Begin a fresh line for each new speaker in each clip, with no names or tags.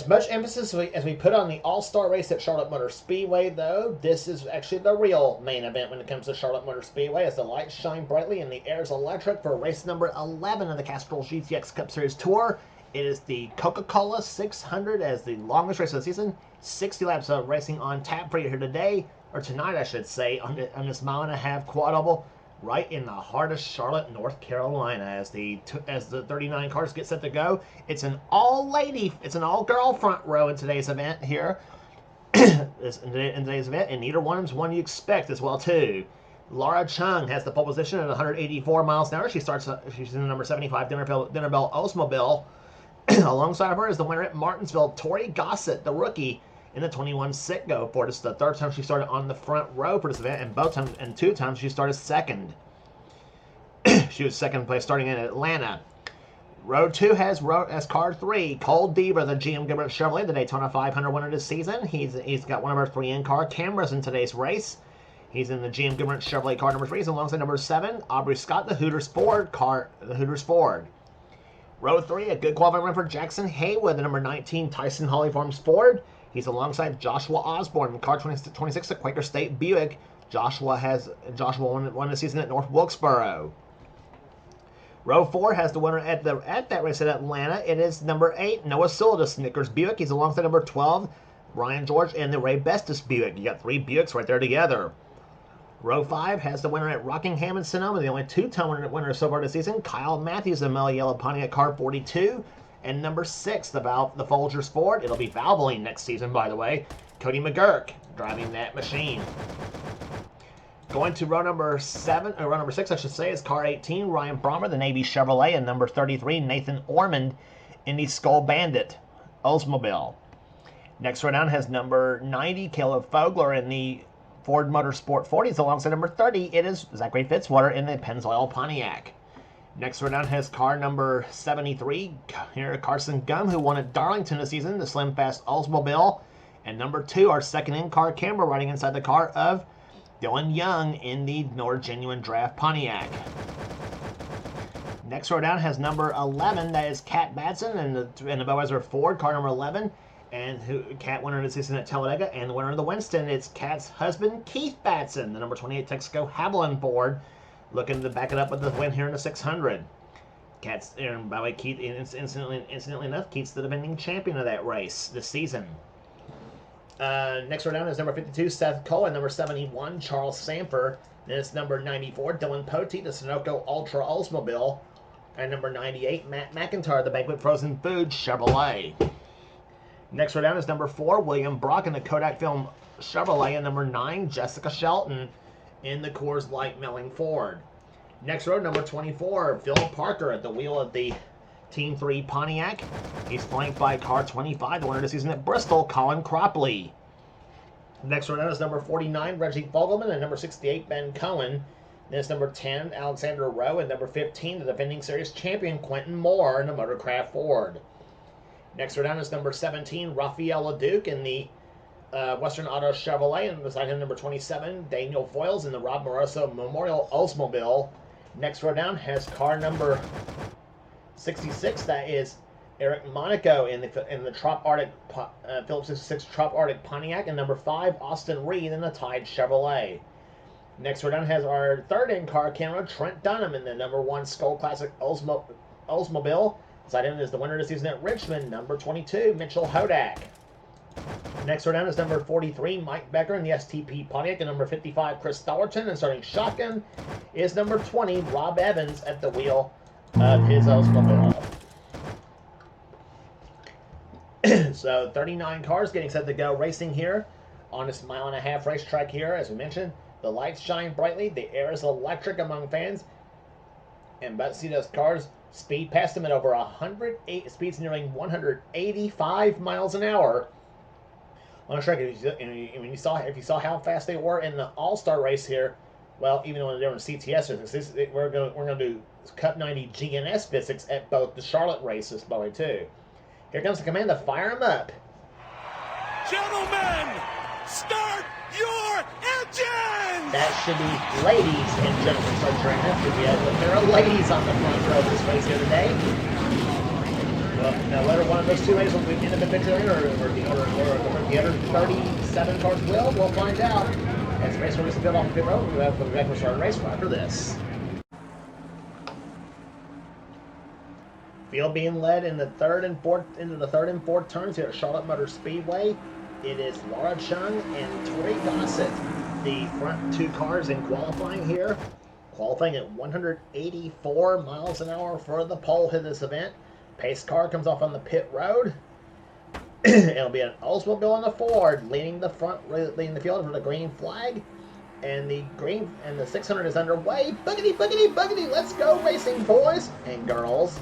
As much emphasis as we put on the All-Star race at Charlotte Motor Speedway, though, this is actually the real main event when it comes to Charlotte Motor Speedway, as the lights shine brightly and the air is electric for race number 11 of the Castrol GTX Cup Series Tour. It is the Coca-Cola 600 as the longest race of the season. 60 laps of racing on tap for you here today, or tonight, I should say, on this mile-and-a-half quad oval, right in the heart of Charlotte, North Carolina, as the 39 cars get set to go. It's an all-girl front row in today's event here. in today's event, and neither one is one you expect as well too. Laura Chung has the pole position at 184 miles an hour. She's in the number 75 Dinner Bell Oldsmobile. Alongside of her is the winner at Martinsville, Tori Gossett, the rookie, in the 21 Citgo Ford. This is the third time she started on the front row for this event, and two times she started second. She was second place starting in Atlanta. Row 2 has car 3, Cole Diva, the GM Gilbert Chevrolet, the Daytona 500 winner this season. He's got one of our 3 in-car cameras in today's race. He's in the GM Gilbert Chevrolet car number 3. He's alongside number 7, Aubrey Scott, the Hooters Ford car, the Hooters Ford. Row 3, a good qualifying run for Jackson Haywood, the number 19 Tyson Holly Farms Ford. He's alongside Joshua Osborne in car 26, the Quaker State Buick. Joshua won the season at North Wilkesboro. Row 4 has the winner at that race at Atlanta. It is number 8, Noah Sewell, the Snickers Buick. He's alongside number 12, Ryan George, and the Ray Bestis Buick. You got 3 Buicks right there together. Row 5 has the winner at Rockingham and Sonoma, the only 2-time winner so far this season, Kyle Matthews, the Mellow Yellow Pontiac car 42. And number 6, the Folgers Ford. It'll be Valvoline next season, by the way. Cody McGurk driving that machine. Going to row number 6, I should say, is car 18, Ryan Brommer, the Navy Chevrolet, and number 33, Nathan Ormond in the Skull Bandit Oldsmobile. Next row down has number 90, Caleb Fogler in the Ford Motorsport 40s, alongside number 30. It is Zachary Fitzwater in the Pennzoil Pontiac. Next row down has car number 73, here Carson Gum, who won at Darlington this season, the Slim Fast Oldsmobile. And number 2, our second in-car camera riding inside the car of Dylan Young in the Nord Genuine Draft Pontiac. Next row down has number 11, that is Kat Batson in the Budweiser Ford, car number 11. And Kat winner this season at Talladega, and the winner of the Winston, it's Kat's husband, Keith Batson, the number 28 Texaco Haviland Ford, looking to back it up with the win here in the 600. Kat's, and by the way, Keith, incidentally enough, Keith's the defending champion of that race this season. Next row down is number 52, Seth Cole, and number 71, Charles Sanford. Then it's number 94, Dylan Poteet, the Sunoco Ultra Oldsmobile, and number 98, Matt McIntyre, the Banquet Frozen Food Chevrolet. Next row down is number 4, William Brock in the Kodak Film Chevrolet, and number 9, Jessica Shelton in the Coors Light Melling Ford. Next row, number 24, Phil Parker at the wheel of the Team 3 Pontiac. He's flanked by car 25, the winner this season at Bristol, Colin Cropley. Next row down is number 49, Reggie Fogelman, and number 68, Ben Cohen. Then it's number 10, Alexander Rowe, and number 15, the defending series champion, Quentin Moore in the Motorcraft Ford. Next row down is number 17, Rafael LeDuc in the Western Auto Chevrolet, and beside him number 27, Daniel Foyles in the Rob Moroso Memorial Oldsmobile. Next row down has car number 66, that is Eric Monaco in the Trop Arctic Phillips 66 Trop Arctic Pontiac, and number 5, Austin Reed in the Tide Chevrolet. Next row down has our third in-car camera, Trent Dunham in the number 1 Skull Classic Oldsmobile. Beside him is the winner this season at Richmond, number 22, Mitchell Hodak. Next row down is number 43, Mike Becker in the STP Pontiac, and number 55, Chris Stollerton. And starting shotgun is number 20, Rob Evans at the wheel of his Oldsmobile. So 39 cars getting set to go racing here on this mile-and-a-half racetrack here. As we mentioned, the lights shine brightly, the air is electric among fans, and about to see those cars speed past them at over 108, speeds nearing 185 miles an hour on a track. If you saw how fast they were in the All-Star race here, well, even though they're in CTS, we're going to do Cup 90 GNS physics at both the Charlotte races, by the way, too. Here comes the command to fire them up.
Gentlemen, start your engines!
That should be ladies and gentlemen. Start your engines. There are ladies on the front row of this race here today. Now whether one of those two races will end up in victory lane or the other 37 cars we'll find out. As the race releases field off the pit road, we'll be back to start the race right after this. Field being led in the third and fourth turns here at Charlotte Motor Speedway. It is Laura Chung and Tori Gossett, the front two cars in qualifying here. Qualifying at 184 miles an hour for the pole in this event. Pace car comes off on the pit road. It'll be an Oldsmobile and a Ford leading the field for the green flag. And the 600 is underway. Buggity, buggity, buggity. Let's go racing, boys and girls.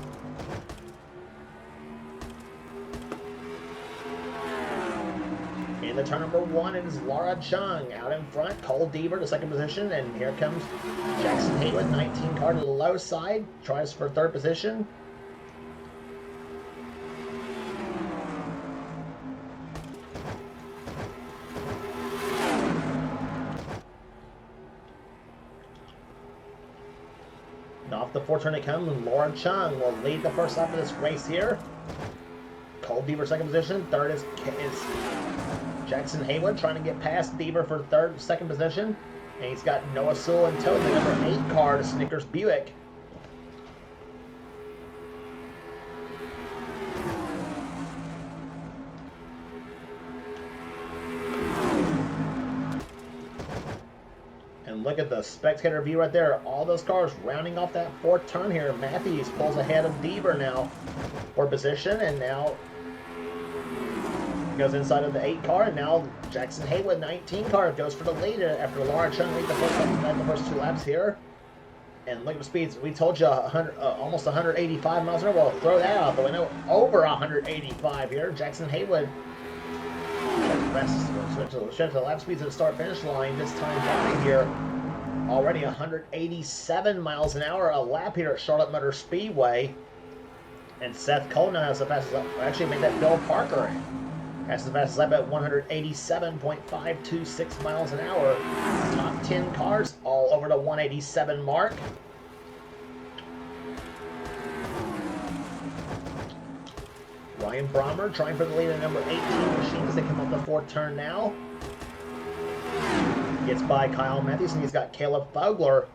In the turn number one, it is Laura Chung out in front. Cole Deaver to second position. And here comes Jackson Haywood, 19 car to the low side. Tries for third position. Off the fourth turn it comes, and Laura Chung will lead the first lap of this race here. Cole Deaver second position. Third is Jackson Haywood trying to get past Deaver for second position. And he's got Noah Sewell and tow the number 8 car to Snickers Buick. And look at the spectator view right there. All those cars rounding off that fourth turn here. Matthews pulls ahead of Deaver now for position, and now goes inside of the 8 car, and now Jackson Haywood, 19 car, goes for the lead after Laura Chung lead the first 2 laps here. And look at the speeds. We told you almost 185 miles an hour. Well, throw that out the window. Over 185 here. Jackson Haywood switch to the lap speeds at the start-finish line. This time down here, already 187 miles an hour a lap here at Charlotte Motor Speedway. And Seth Cole now has the fastest lap. Actually, made that Bill Parker. That's the fastest lap at 187.526 miles an hour. Top 10 cars all over the 187 mark. Ryan Brommer trying for the lead at number 18 machine as they come up the fourth turn now. Gets by Kyle Matthews, and he's got Caleb Fogler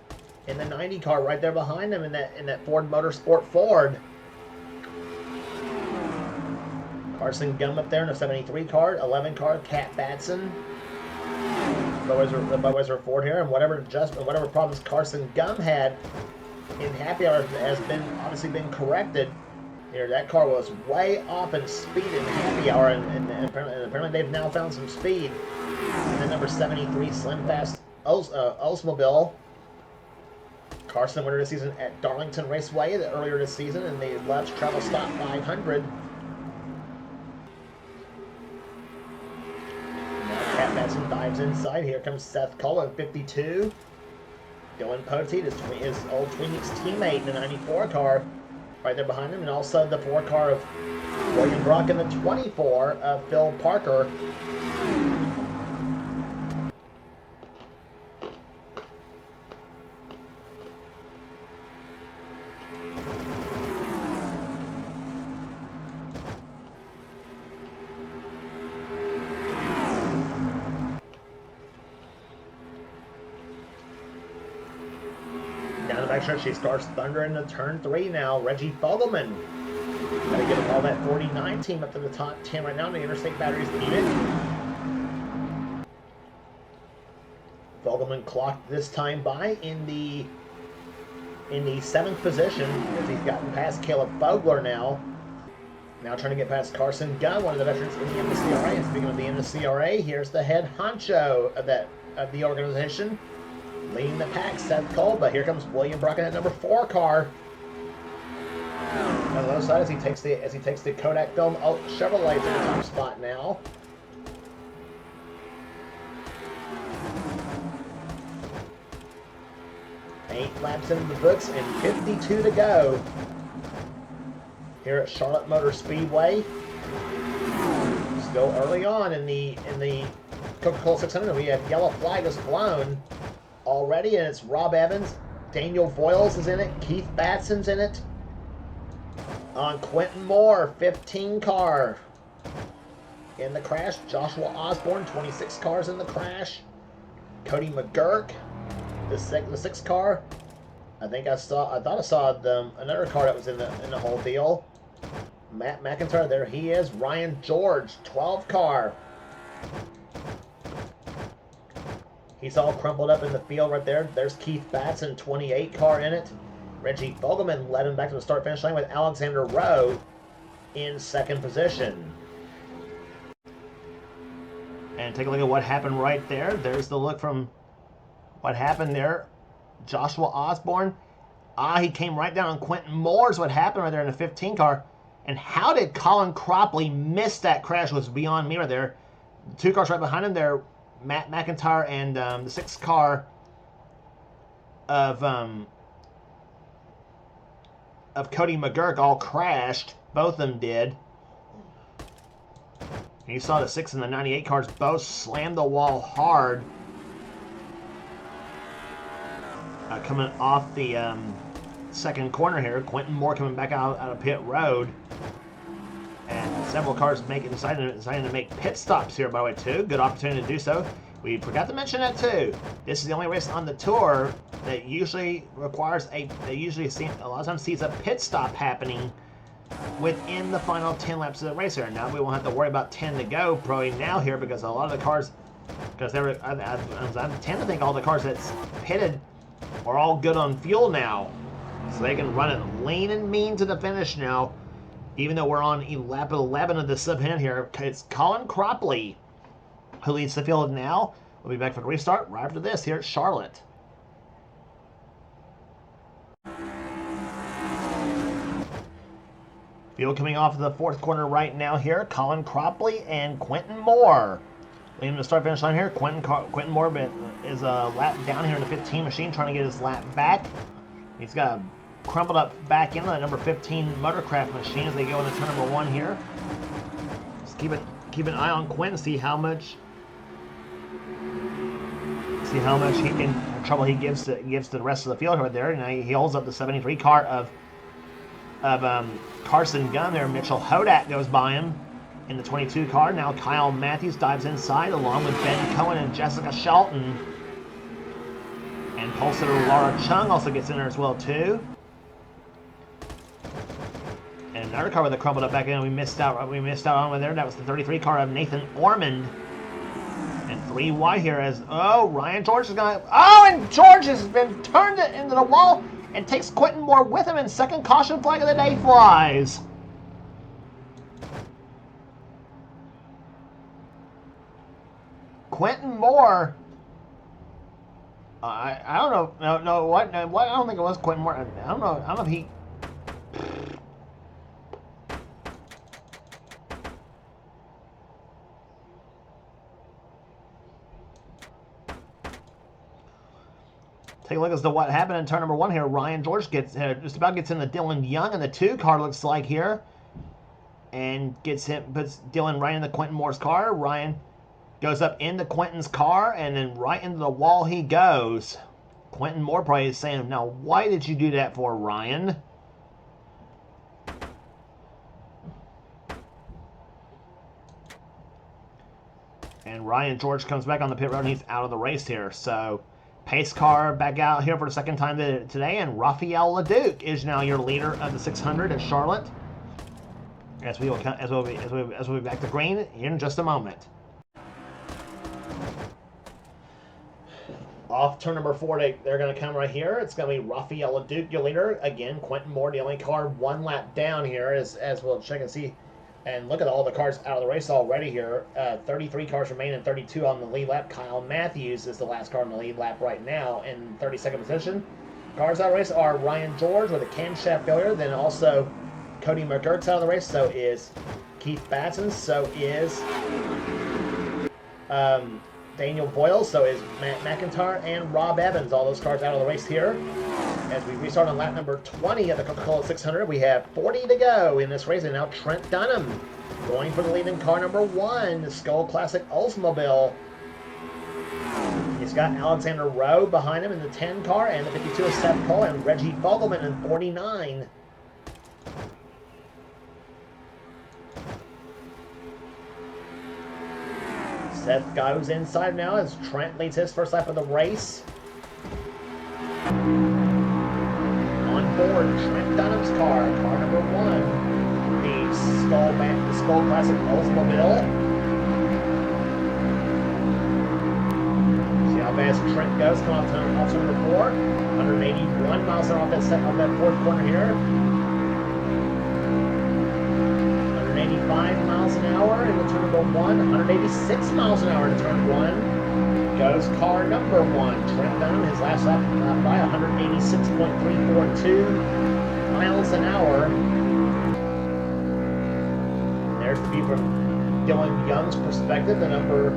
in the 90 car right there behind him in that Ford Motorsport Ford. Carson Gum up there in a 73 car, 11 car, Kat Batson. The Budweiser Ford here, and whatever problems Carson Gum had in happy hour has obviously been corrected. Here, that car was way off in speed in happy hour, and apparently they've now found some speed. And then number 73 Slim Fast Oldsmobile. Carson winner this season at Darlington Raceway earlier this season, and the laps travel stop 500. Kat Batson dives inside. Here comes Seth Cole in 52. Dylan Poteet, his old Twin Peaks teammate in the 94 car, right there behind him. And also the 4 car of William Brock and the 24 of Phil Parker. Down the back stretch, she starts thunder into turn 3 now. Reggie Fogelman. Gotta get all that 49 team up to the top 10 right now. The Interstate Batteries lead it. Fogelman clocked this time by in the 7th position as he's gotten past Caleb Fogler now. Now trying to get past Carson Gunn, one of the veterans in the NNSCRA. And speaking of the NNSCRA, here's the head honcho of the organization. Leading the pack, Seth Cole, but here comes William Brock in that number 4 car. On the other side, as he takes the Kodak film Chevrolet to the top spot now. Eight laps into the books and 52 to go here at Charlotte Motor Speedway. Still early on in the Coca-Cola 600, we have yellow flag is flown already, and it's Rob Evans, Daniel Voiles is in it, Keith Batson's in it. On Quentin Moore, 15 car in the crash. Joshua Osborne, 26 cars in the crash. Cody McGurk, the sixth car. I thought I saw another car that was in the whole deal. Matt McIntyre, there he is. Ryan George, 12 car. He's all crumpled up in the field right there. There's Keith Batson, 28 car in it. Reggie Fogelman led him back to the start-finish line with Alexander Rowe in second position. And take a look at what happened right there. There's the look from what happened there. Joshua Osborne. He came right down on Quentin Moore's what happened right there in the 15 car. And how did Colin Cropley miss that crash was beyond me right there. 2 cars right behind him there. Matt McIntyre and the 6th car of Cody McGurk all crashed. Both of them did. And you saw the 6 and the 98 cars both slam the wall hard. Coming off the second corner here. Quentin Moore coming back out of pit road. And several cars deciding to make pit stops here, by the way, too. Good opportunity to do so. We forgot to mention that, too. This is the only race on the tour that usually requires a lot of times sees a pit stop happening within the final 10 laps of the race here. Now we won't have to worry about 10 to go probably now here because a lot of the cars, because I tend to think all the cars that's pitted are all good on fuel now. So they can run it lean and mean to the finish now. Even though we're on lap 11 of the sub-hit here, it's Colin Cropley who leads the field now. We'll be back for the restart right after this here at Charlotte. Field coming off of the 4th corner right now here. Colin Cropley and Quentin Moore. Leading the start-finish line here. Quentin Moore is a lap down here in the 15 machine trying to get his lap back. He's got a crumpled up back into that number 15 Motorcraft machine as they go into turn number 1 here. Just keep an eye on Quentin, see how much trouble he gives to the rest of the field right there. And he holds up the 73 car of Carson Gunn there. Mitchell Hodak goes by him in the 22 car. Now Kyle Matthews dives inside along with Ben Cohen and Jessica Shelton. And pole sitter Laura Chung also gets in there as well too. And another car with a crumpled up back end we missed out on with there. That was the 33 car of Nathan Ormond. And 3 wide here as Ryan George is gonna and George has been turned into the wall and takes Quentin Moore with him, and second caution flag of the day flies. Quentin Moore. I don't know. No, what? I don't think it was Quentin Moore. I don't know if he. Take a look as to what happened in turn number 1 here. Ryan George just about gets into Dylan Young in the 2 car, looks like here, and puts Dylan right in the Quentin Moore's car. Ryan goes up into Quentin's car, and then right into the wall he goes. Quentin Moore probably is saying, "Now, why did you do that for, Ryan?" And Ryan George comes back on the pit road, and he's out of the race here. So pace car back out here for the second time today, and Raphael LeDuc is now your leader of the 600 at Charlotte. As we'll be back to green in just a moment. Off turn number 4, they're going to come right here. It's going to be Raphael LeDuc, your leader. Again, Quentin Moore, the only car 1 lap down here, as we'll check and see. And look at all the cars out of the race already here. 33 cars remain and 32 on the lead lap. Kyle Matthews is the last car on the lead lap right now in 32nd position. Cars out of the race are Ryan George with a camshaft failure. Then also Cody McGurk's out of the race. So is Keith Batson. So is Daniel Boyle. So is Matt McIntyre and Rob Evans. All those cars out of the race here. As we restart on lap number 20 of the Coca-Cola 600, we have 40 to go in this race. And now Trent Dunham going for the lead in car number 1, the Skull Classic Oldsmobile. He's got Alexander Rowe behind him in the 10 car, and the 52 is Seth Cole and Reggie Fogelman in 49. Seth goes inside now as Trent leads his first lap of the race. On board, Trent Dunham's car number 1, the Skull Classic Oldsmobile. See how fast Trent goes, come off to number 4, 181 miles an hour off that fourth corner here. 185 miles an hour into turn number 1, 186 miles an hour into turn 1. Goes car number 1, Trent Dunham, his last lap by 186.342 miles an hour. There's the view from Dylan Young's perspective, the number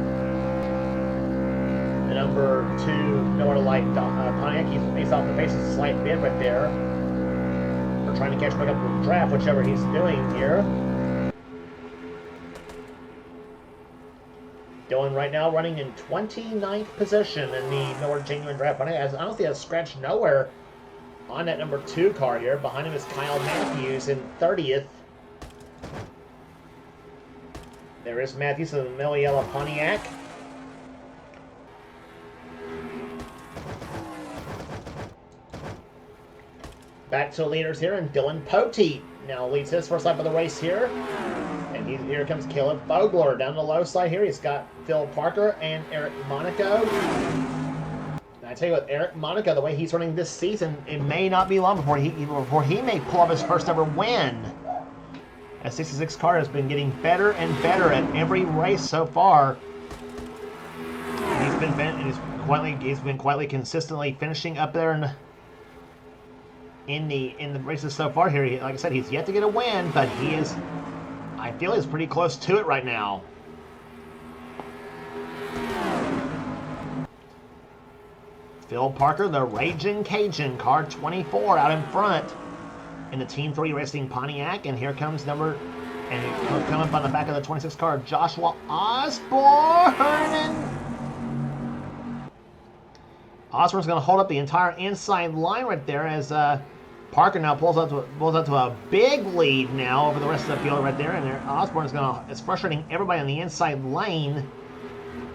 2 Miller Lite Pontiac. He's off the face of a slight bit right there. Or trying to catch back up with the draft, whichever he's doing here. Dylan right now running in 29th position in the Miller Genuine Draft. I don't see a scratch nowhere on that number 2 car here. Behind him is Kyle Matthews in 30th. There is Matthews in the Miller Yellow Pontiac. Back to the leaders here, and Dylan Poteet now leads his first lap of the race here. And here comes Caleb Fogler down the low side here. He's got Phil Parker and Eric Monaco. And I tell you what, Eric Monaco, the way he's running this season, it may not be long before he may pull off his first ever win. A 66 car has been getting better and better at every race so far. He's been quietly consistently finishing up there in the races so far here. Like I said, he's yet to get a win, but I feel he's pretty close to it right now. Phil Parker, the Raging Cajun, car 24 out in front in the Team 3 Racing Pontiac. And here comes he'll come up on the back of the 26 car, Joshua Osborne. Osborne's going to hold up the entire inside line right there as Parker now pulls out to a big lead now over the rest of the field right there. And Osborne is frustrating everybody on the inside lane.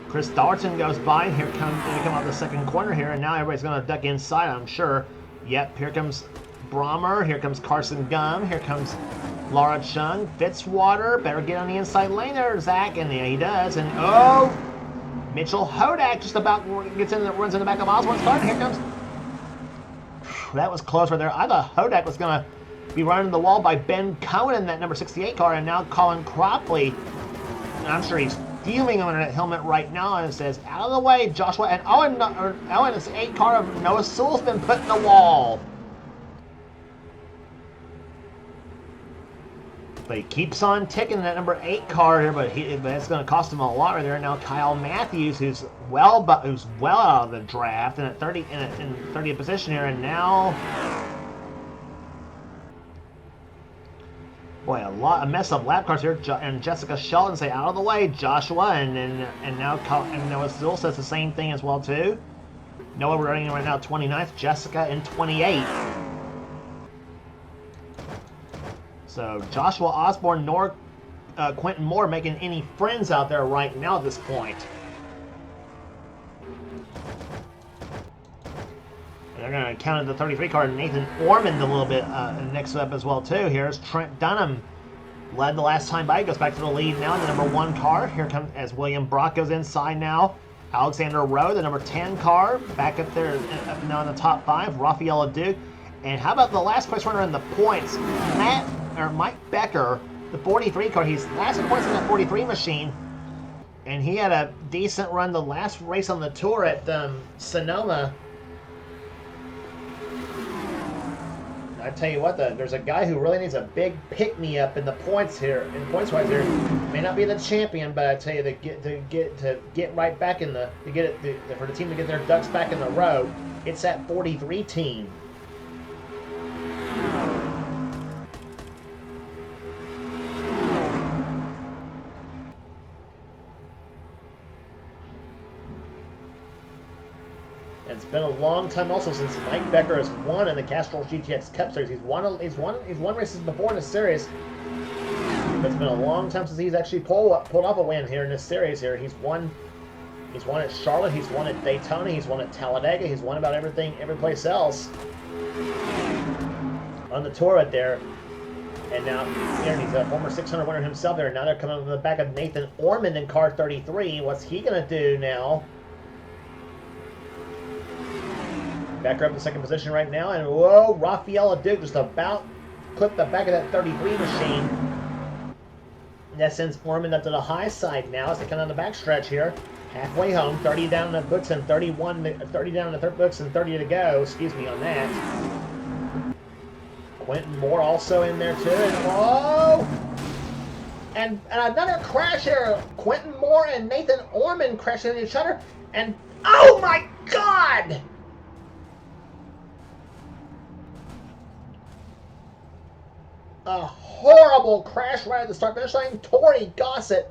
Chris Dallerton goes by, and they come out the second corner here, and now everybody's going to duck inside, I'm sure. Yep, here comes Brommer, here comes Carson Gum, here comes Laura Chung, Fitzwater, better get on the inside lane there, Zach, and yeah, he does, and Mitchell Hodak just about runs in the back of Osborne's car, and here comes, that was close right there. I thought Hodak was going to be running the wall by Ben Cohen in that number 68 car, and now Colin Cropley, and I'm sure he's feeling under that helmet right now, and it says, out of the way, Joshua, and Owen's 8 car of Noah Sewell's been put in the wall. But he keeps on ticking that number 8 car here, but it's going to cost him a lot right there. Now Kyle Matthews, who's well out of the draft, and in 30th position here, and now, boy, a mess of lap cars here. And Jessica Sheldon say out of the way, Joshua, and now Noah Sewell says the same thing as well too. Noah running right now 29th, Jessica in 28th. So Joshua Osborne nor Quentin Moore making any friends out there right now at this point. And they're going to count the 33 car, Nathan Ormond, a little bit next up as well too. Here's Trent Dunham, led the last time by, goes back to the lead now in the number 1 car. Here comes as William Brock goes inside now. Alexander Rowe, the number 10 car, back up there up now in the top 5. Rafael Duke. And how about the last place runner in the points? Mike Becker, the 43 car. He's last in points in the 43 machine. And he had a decent run the last race on the tour at Sonoma. I tell you what, there's a guy who really needs a big pick-me-up in the points here. In points right here, may not be the champion, but I tell you, to get right back in for the team to get their ducks back in the row, it's that 43 team. It's been a long time also since Mike Becker has won in the Castrol GTX Cup Series. He's won races before in this series. But it's been a long time since he's actually pulled off a win here in this series here. He's won He's won at Charlotte, he's won at Daytona, he's won at Talladega, he's won about everything, every place else on the tour right there. And now, here he's a former 600 winner himself there. Now they're coming on the back of Nathan Ormond in car 33. What's he going to do now? Becker up in second position right now. And whoa, Rafael Duke just about clipped the back of that 33 machine. That sends Ormond up to the high side now as they come down the backstretch here. Halfway home, 30 down in the books and 30 down in the third books and 30 to go. Excuse me on that. Quentin Moore also in there too. And whoa! And another crash here. Quentin Moore and Nathan Ormond crashing into each other. And oh my God! A horrible crash right at the start finish line. Tori Gossett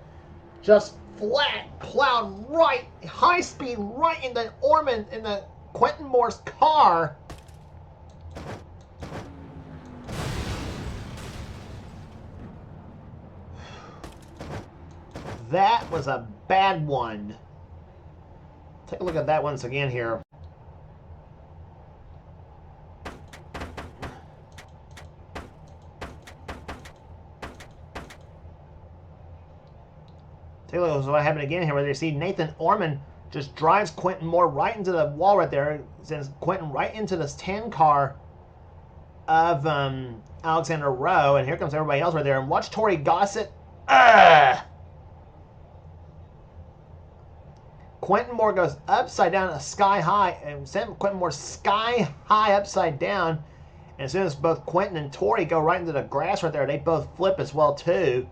just flat plowed right, high speed right into Ormond in the Quentin Moore's car. That was a bad one. Take a look at that once again here. Take a look at what happened again here, where you see Nathan Ormond just drives Quentin Moore right into the wall right there, sends Quentin right into this 10 car of Alexander Rowe, and here comes everybody else right there. And watch Tori Gossett. Quentin Moore goes upside down, sky high, and sent Quentin Moore sky high upside down. And as soon as both Quentin and Tori go right into the grass right there, they both flip as well too.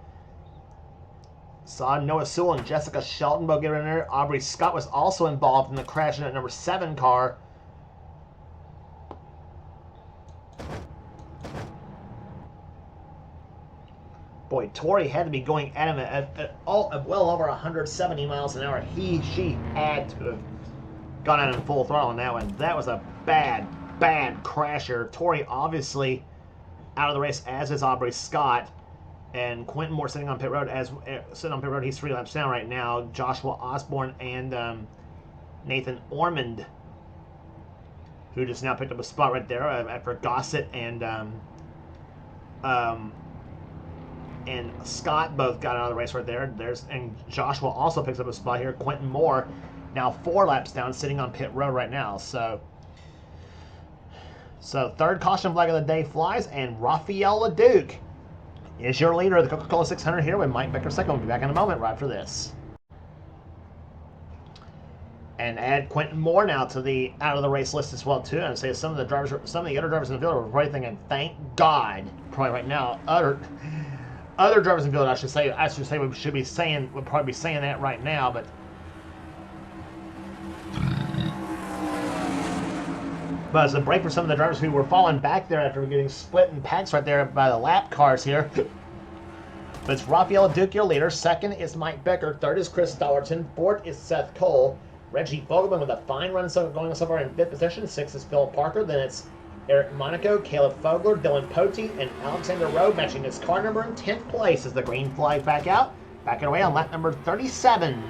Saw Noah Sewell and Jessica Shelton both get in there. Aubrey Scott was also involved in the crash in that number 7 car. Boy, Tori had to be going at him at well over 170 miles an hour. She had to have gone at him full throttle on that one. That was a bad, bad crasher. Tori obviously out of the race, as is Aubrey Scott. And Quentin Moore sitting on pit road. He's 3 laps down right now. Joshua Osborne and Nathan Ormond, who just now picked up a spot right there after Gossett and Scott both got out of the race right there. And Joshua also picks up a spot here. Quentin Moore now 4 laps down, sitting on pit road right now. So third caution flag of the day flies, and Rafael Leduc is your leader of the Coca-Cola 600 here with Mike Becker second. We'll be back in a moment right after this. And add Quentin Moore now to the out of the race list as well too. And I'd say some of the other drivers in the field are probably thinking, thank God, probably right now, other drivers in the field, I should say would probably be saying that right now, but as a break for some of the drivers who were falling back there after getting split in packs right there by the lap cars here. But it's Rafael Duke, your leader. Second is Mike Becker. Third is Chris Dollarton. Fourth is Seth Cole. Reggie Fogelman with a fine run going so far in 5th position. 6th is Phil Parker. Then it's Eric Monaco, Caleb Fogler, Dylan Pote, and Alexander Rowe matching his car number in 10th place as the green flag back out. Backing away on lap number 37.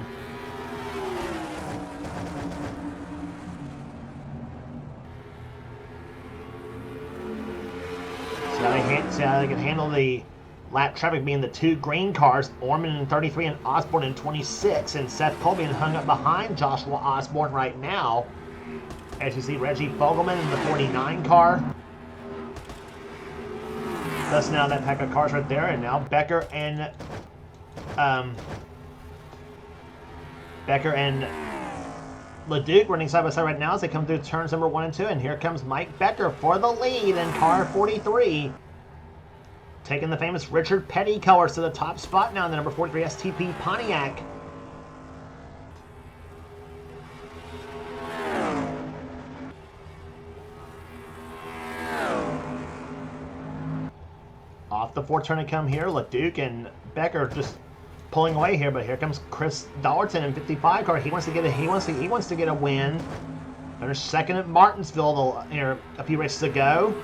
See how they can handle the lap traffic being the 2 green cars, Ormond in 33 and Osborne in 26, and Seth Cole being hung up behind Joshua Osborne right now. As you see Reggie Fogelman in the 49 car. Thus now that pack of cars right there, and now Becker and Leduc running side by side right now as they come through turns number 1 and 2, and here comes Mike Becker for the lead in car 43. Taking the famous Richard Petty colors to the top spot now in the number 43 STP Pontiac. Off the 4th turn to come here, Leduc and Becker just pulling away here, but here comes Chris Dollarton in 55 car. He wants to get a win. They're second at Martinsville. A few races to go.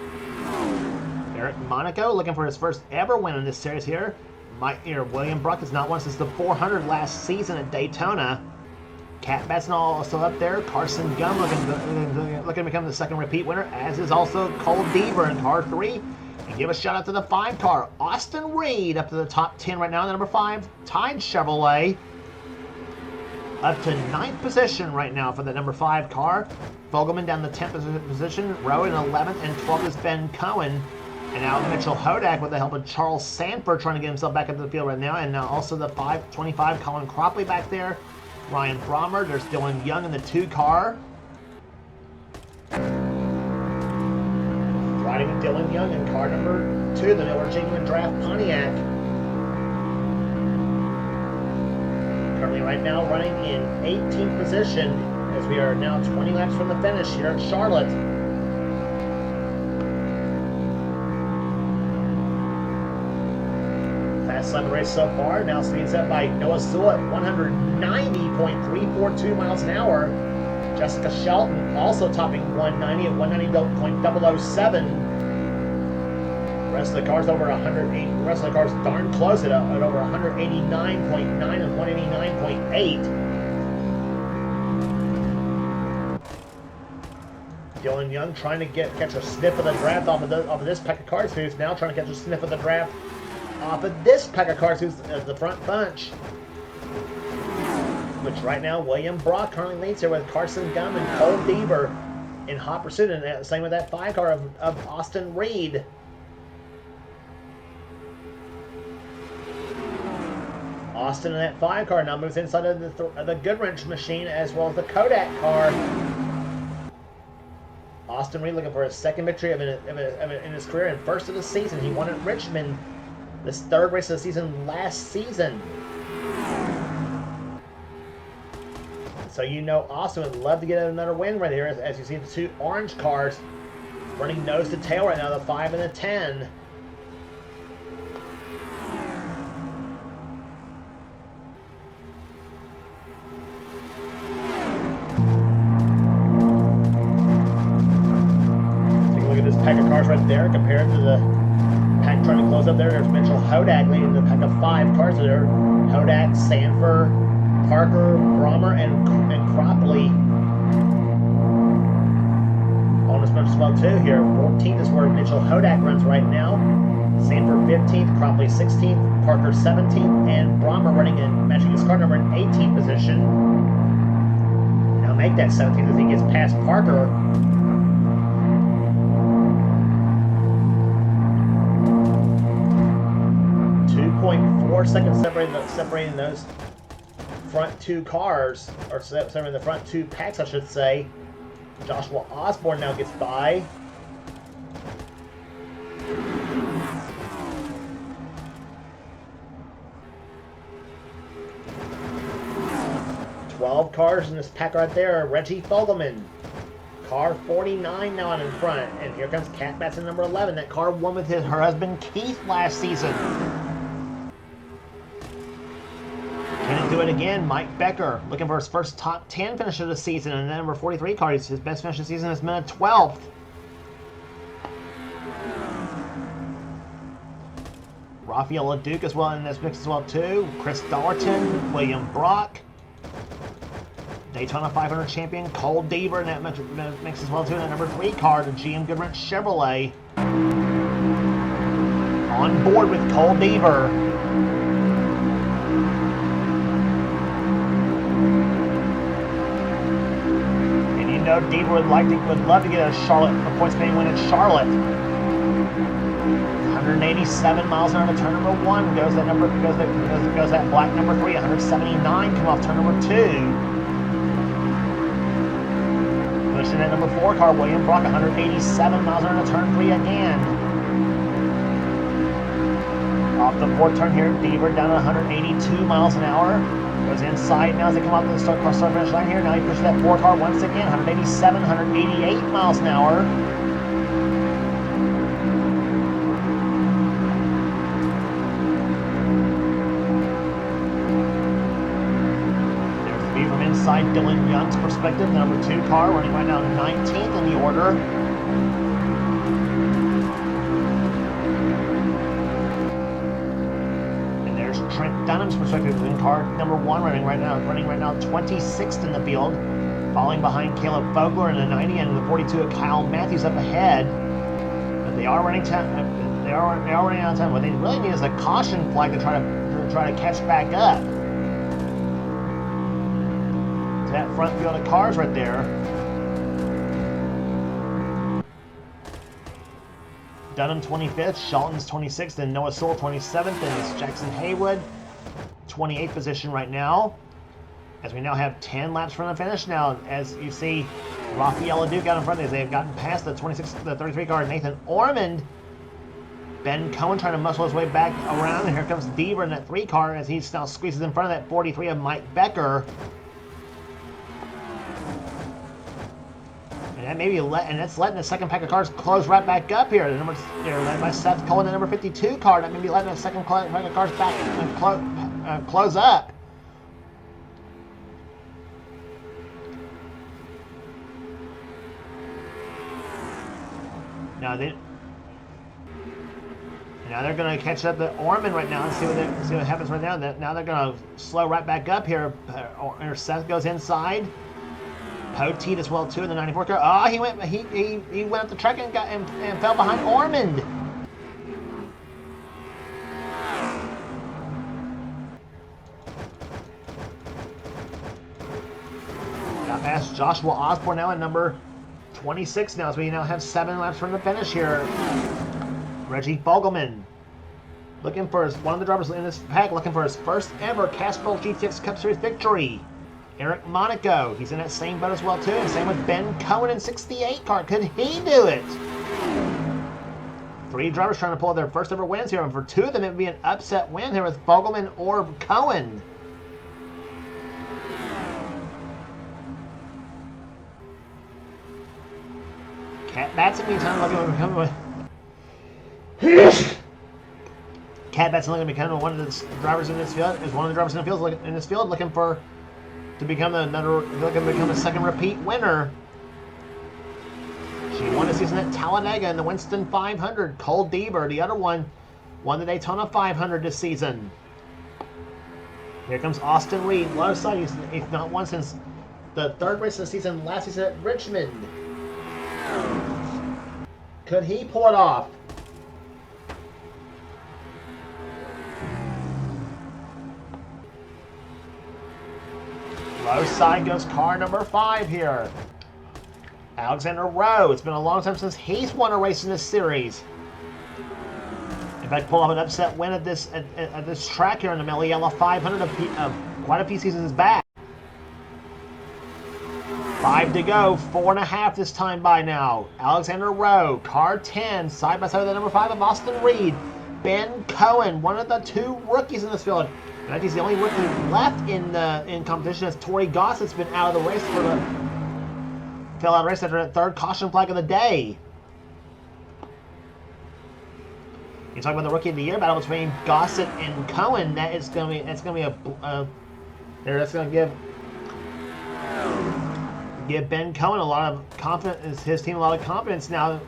Eric Monaco looking for his first ever win in this series here. William Bruck has not won since the 400 last season at Daytona. Cat Batson also up there. Carson Gum looking to become the second repeat winner, as is also Cole Deaver in car 3. And give a shout out to the 5 car. Austin Reed up to the top 10 right now in the number 5. Tide Chevrolet up to 9th position right now for the number 5 car. Fogelman down the 10th position. Rowan 11th, and 12th is Ben Cohen. And now Mitchell Hodak with the help of Charles Sanford trying to get himself back into the field right now. And now also the 525 Colin Cropley back there. Ryan Brommer. There's Dylan Young in the 2 car. Riding with Dylan Young in car number 2, the Miller Genuine Draft Pontiac. Currently right now running in 18th position as we are now 20 laps from the finish here at Charlotte. Fast lap race so far, now speed set by Noah Sewell at 190.342 miles an hour. Jessica Shelton also topping 190 at 190.007. The rest of the cars over 180. The rest of the cars darn close at over 189.9 and 189.8. Dylan Young trying to catch a sniff of the draft off of this pack of cars, who's now trying to catch a sniff of the draft off of this pack of cars, who's the front bunch. Which right now, William Brock currently leads here with Carson Gum and Cole Deaver in hot pursuit, and same with that 5 car of Austin Reed. Austin in that 5 car now moves inside of the Goodwrench machine as well as the Kodak car. Austin Reed looking for his second victory in his career and first of the season. He won at Richmond, this 3rd race of the season last season. So you know Austin would love to get another win right here as you see the 2 orange cars running nose to tail right now, the 5 and the 10. Take a look at this pack of cars right there compared to the pack trying to close up there. There's Mitchell Hodak leading the pack of 5 cars there. Hodak, Sanford, Parker, Brommer, and Cropley on this bunch as well too here. 14th is where Mitchell Hodak runs right now. Sanford 15th, Cropley 16th, Parker 17th, and Brommer running in matching his car number in 18th position. Now make that 17th as he gets past Parker. .4 seconds separating those front 2 cars, or separating the front 2 packs, I should say. Joshua Osborne now gets by. .12 cars in this pack right there. Reggie Fogelman, car 49 now in front, and here comes Cat Batson number 11. That car won with her husband Keith last season. Can he do it again? Mike Becker looking for his first top 10 finish of the season, and the number 43 car, his best finish of the season has been a 12th. Rafael LeDuc as well in this mix as well too. Chris Dollerton, William Brock, Daytona 500 champion Cole Deaver in that mix as well too. And that number 3 car, the GM Goodwrench Chevrolet, on board with Cole Deaver. Deaver would love to get a points paying win at Charlotte. 187 miles an hour to turn number 1 goes that black number 3. 179 come off turn number 2. Pushing that number 4 car, William Brock. 187 miles an hour to turn 3 again. Off the 4th turn here, Deaver down to 182 miles an hour. Goes inside now as they come off the start finish line here. Now he pushes that 4 car once again. 187, 188 miles an hour. There's the view from inside Dylan Young's perspective. The number 2 car running right now 19th in the order. Trent Dunham's perspective in car number 1 running right now 26th in the field, falling behind Caleb Fogler in the 90 and the 42 of Kyle Matthews up ahead. But they are running time. They are running out of time. What they really need is a caution flag to try to catch back up. To that front field of cars right there. Dunham 25th, Shelton's 26th, and Noah Sewell 27th, and it's Jackson Haywood 28th position right now. As we now have 10 laps from the finish now, as you see Rafael Duke out in front of these. They've gotten past the 33 car, Nathan Ormond. Ben Cohen trying to muscle his way back around, and here comes Deaver in that 3 car as he now squeezes in front of that 43 of Mike Becker. And that maybe that's letting the second pack of cars close right back up here. They're led by Seth Cole in the number 52 car. That may be letting the second pack of cars back and close up. Now they're going to catch up to Orman right now and see what happens right now. Now they're going to slow right back up here. Seth goes inside. Poteet as well too in the 94 car. Oh, he went up the track and fell behind Ormond. Got past Joshua Osborne now at number 26 now, as we now have 7 laps from the finish here. Reggie Fogelman looking for one of the drivers in this pack, looking for his first ever Castrol GTX Cup Series victory. Eric Monaco, he's in that same boat as well too, and same with Ben Cohen in 68 car. Could he do it? 3 drivers trying to pull their first ever wins here, and for 2 of them it would be an upset win here with Fogelman or Cohen. Cat Batson meantime looking to become Cat Batson looking to become one of the drivers in this field, is one of the drivers in this field looking to become a second repeat winner. She won a season at Talladega in the Winston 500. Cole Deaver, the other one, won the Daytona 500 this season. Here comes Austin Reed, low side. He's not won since the 3rd race of the season, last season at Richmond. Could he pull it off? Low side goes car number 5 here. Alexander Rowe. It's been a long time since he's won a race in this series. In fact, pull off an upset win at this track here in the Meliella 500 of quite a few seasons back. 5 to go, 4.5 this time by now. Alexander Rowe, car 10, side by side with the number 5 of Austin Reed. Ben Cohen, one of the 2 rookies in this field. In fact, he's the only rookie left in competition, as Tori Gossett's been out of the race fell out of the race after that 3rd caution flag of the day. You're talking about the Rookie of the Year battle between Gossett and Cohen. That's going to give Ben Cohen a lot of confidence, his team a lot of confidence now.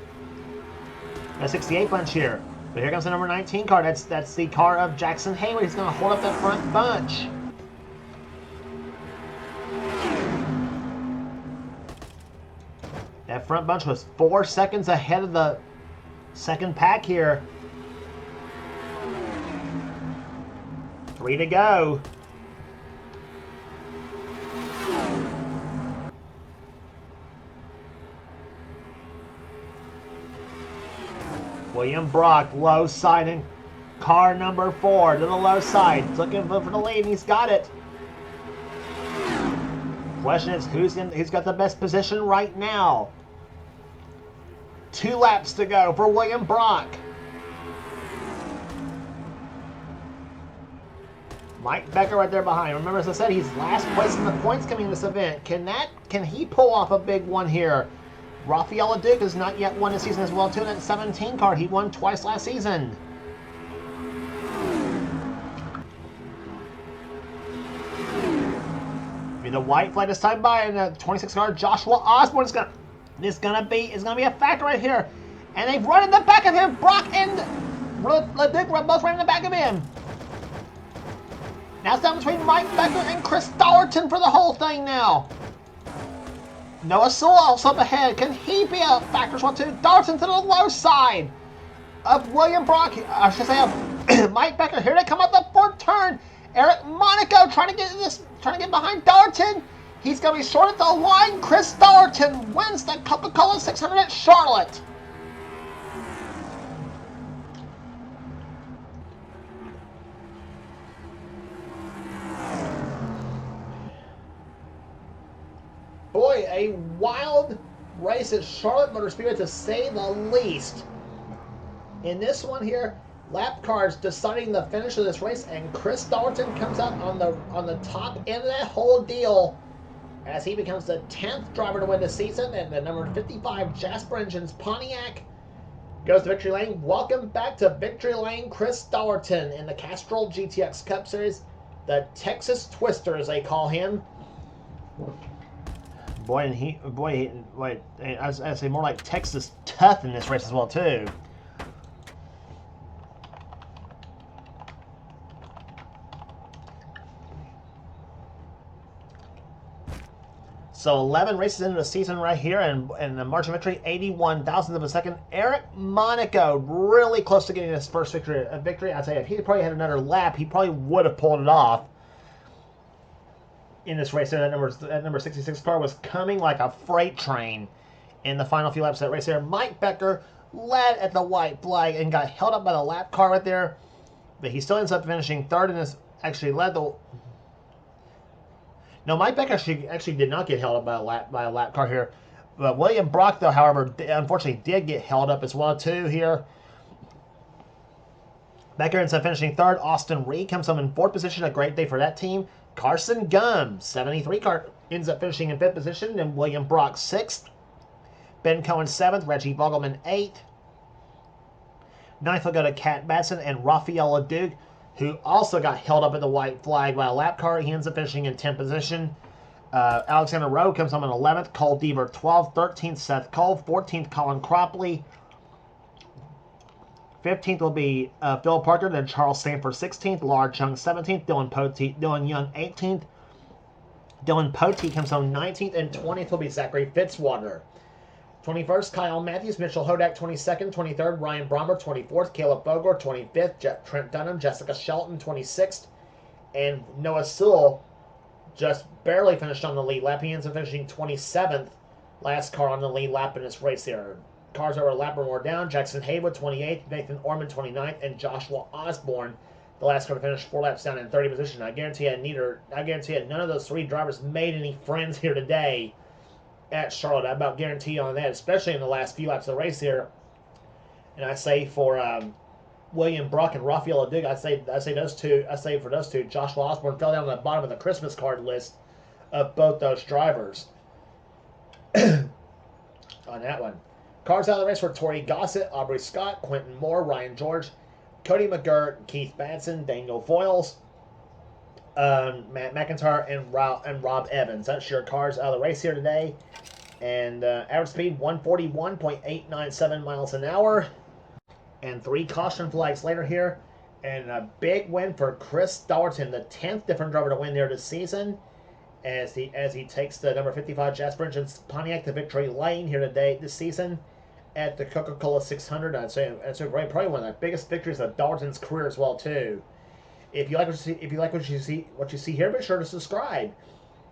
A 68 bunch here. But here comes the number 19 car. That's the car of Jackson Hayward. He's going to hold up that front bunch. That front bunch was 4 seconds ahead of the second pack here. 3 to go. William Brock, low side in car number 4 to the low side. He's looking for the lead, and he's got it. Question is, who's got the best position right now? 2 laps to go for William Brock. Mike Becker right there behind. Remember, as I said, he's last place in the points coming in this event. Can he pull off a big one here? Rafael Duke has not yet won this season as well, too. In that 17 car, he won twice last season. The white flag this time by, and the 26 car Joshua Osborne is gonna be a factor right here. And they've run in the back of him. Brock and LeDuc both run in the back of him. Now it's down between Mike Becker and Chris Dollerton for the whole thing now. Noah Sewell also up ahead. Can he be a factor as well too? Dollerton to the low side of William Brock. I should say of Mike Becker. Here they come up the fourth turn. Eric Monaco trying to get behind Dollerton. He's going to be short at the line. Chris Dollerton wins the Coca-Cola 600 at Charlotte. Boy, a wild race at Charlotte Motor Speedway to say the least. In this one here, lap cars deciding the finish of this race, and Chris Dollerton comes out on the top end of that whole deal as he becomes the 10th driver to win the season, and the number 55 Jasper Engines Pontiac goes to victory lane. Welcome back to victory lane, Chris Dollerton in the Castrol GTX Cup Series, the Texas Twister as they call him. Boy, I'd say more like Texas Tough in this race as well too. So 11 races into the season right here, and the margin of victory, 81 thousandths of a second. Eric Monaco really close to getting his first victory. I'd say if he probably had another lap, he probably would have pulled it off in this race. That number 66 car was coming like a freight train in the final few laps of that race there. Mike Becker led at the white flag and got held up by the lap car right there, but he still ends up finishing third in this. Actually led the. No, Mike Becker actually did not get held up by a lap car here. But William Brock, though, however, unfortunately did get held up as well, too, here. Becker ends up finishing third. Austin Reed comes home in fourth position. A great day for that team. Carson Gum, 73 car, ends up finishing in fifth position. And William Brock, sixth. Ben Cohen, seventh. Reggie Vogelman, eighth. Ninth will go to Cat Batson and Rafael Leduc, who also got held up at the white flag by a lap car. He ends up finishing in 10th position. Alexander Rowe comes home in 11th. Cole Deaver, 12th. 13th, Seth Cole. 14th, Colin Cropley. 15th will be Phil Parker. Then Charles Sanford, 16th. Laura Chung, 17th. Dylan Young, 18th. Dylan Potee comes home 19th. And 20th will be Zachary Fitzwater. 21st, Kyle Matthews. Mitchell Hodak, 22nd. 23rd, Ryan Bromber, 24th. Caleb Bogor, 25th. Trent Dunham, Jessica Shelton, 26th. And Noah Sewell just barely finished on the lead lap. He ends up finishing 27th. Last car on the lead lap in this race here. Cars that were a lap or more down. Jackson Haywood, 28th. Nathan Orman, 29th. And Joshua Osborne, the last car to finish 4 laps down in 30th position. I guarantee none of those 3 drivers made any friends here today at Charlotte. I about guarantee on that, especially in the last few laps of the race here. And I say for William Brock and Rafael Leduc, I say for those two, Joshua Osborne fell down to the bottom of the Christmas card list of both those drivers on that one. Cars out of the race were Tori Gossett, Aubrey Scott, Quentin Moore, Ryan George, Cody McGirt, Keith Batson, Daniel Foyles, Matt McIntyre, and Rob Evans. That's your cars out of the race here today. And average speed 141.897 miles an hour. And 3 caution flags later here. And a big win for Chris Dollerton, the 10th different driver to win there this season, as he takes the number 55 Jasper Engines Pontiac to victory lane here today this season at the Coca-Cola 600. I'd say probably one of the biggest victories of Dollerton's career as well too. If you like what you see here, be sure to subscribe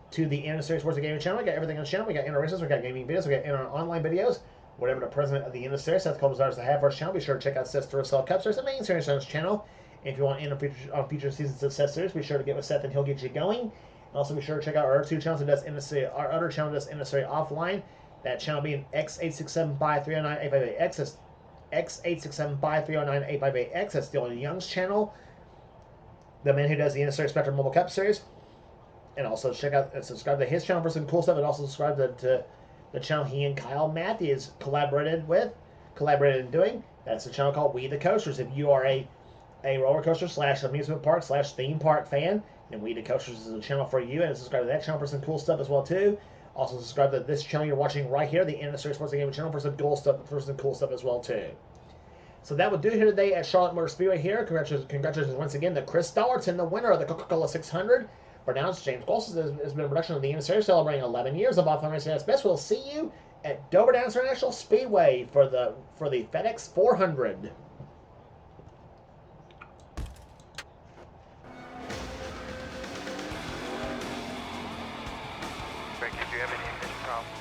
to the NNSCRA Sports and Gaming channel. We got everything on the channel. We got inner races, we got gaming videos, we got inner online videos. Whatever the president of the NNSCRA, Seth Cole, desires to have for his channel, be sure to check out Seth's Duracell Cup Series, the main series on his channel. If you want in on future seasons of Seth Series, be sure to get with Seth and he'll get you going. And also be sure to check out our other 2 channels that does NNSCRA, our other channel does NNSCRA offline. That channel being X867-309-858X. That's X867-309-858X. That's Dylan Young's channel, the man who does the NNSCRA Spectrum Mobile Cup Series. And also check out and subscribe to his channel for some cool stuff. And also subscribe to the channel he and Kyle Matthews collaborated in doing. That's the channel called We the Coasters. If you are a roller coaster / amusement park / theme park fan, then We the Coasters is a channel for you. And subscribe to that channel for some cool stuff as well too. Also subscribe to this channel you're watching right here, the NNSCRA Sports and Gaming channel, for some cool stuff as well too. So that will do here today at Charlotte Motor Speedway here. Congratulations once again to Chris Dollarton, the winner of the Coca-Cola 600. For now, it's James Golson has been a production of the NNSCRA celebrating 11 years of off-road racing at its best. We'll see you at Dover Downs International Speedway for the FedEx 400.
Greg, did you have any ignition problems?